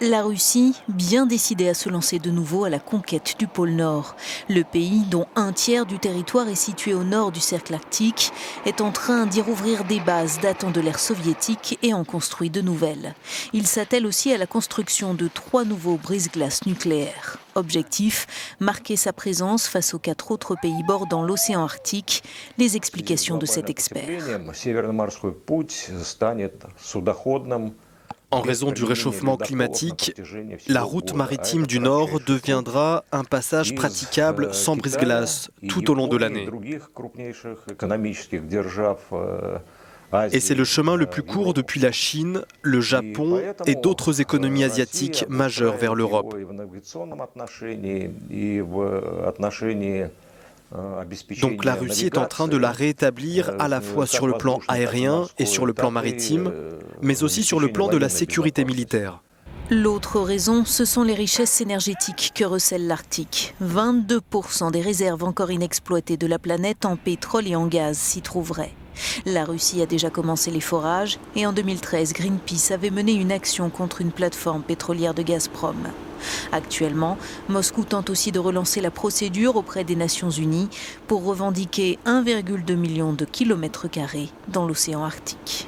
La Russie, bien décidée à se lancer de nouveau à la conquête du pôle Nord. Le pays, dont un tiers du territoire est situé au nord du cercle arctique, est en train d'y rouvrir des bases datant de l'ère soviétique et en construit de nouvelles. Il s'attelle aussi à la construction de 3 nouveaux brise-glaces nucléaires. Objectif, marquer sa présence face aux 4 autres pays bordant l'océan Arctique. Les explications de cet expert. En raison du réchauffement climatique, la route maritime du Nord deviendra un passage praticable sans brise-glace tout au long de l'année. Et c'est le chemin le plus court depuis la Chine, le Japon et d'autres économies asiatiques majeures vers l'Europe. Donc la Russie est en train de la rétablir à la fois sur le plan aérien et sur le plan maritime, mais aussi sur le plan de la sécurité militaire. L'autre raison, ce sont les richesses énergétiques que recèle l'Arctique. 22% des réserves encore inexploitées de la planète en pétrole et en gaz s'y trouveraient. La Russie a déjà commencé les forages et en 2013, Greenpeace avait mené une action contre une plateforme pétrolière de Gazprom. Actuellement, Moscou tente aussi de relancer la procédure auprès des Nations Unies pour revendiquer 1,2 million de kilomètres carrés dans l'océan Arctique.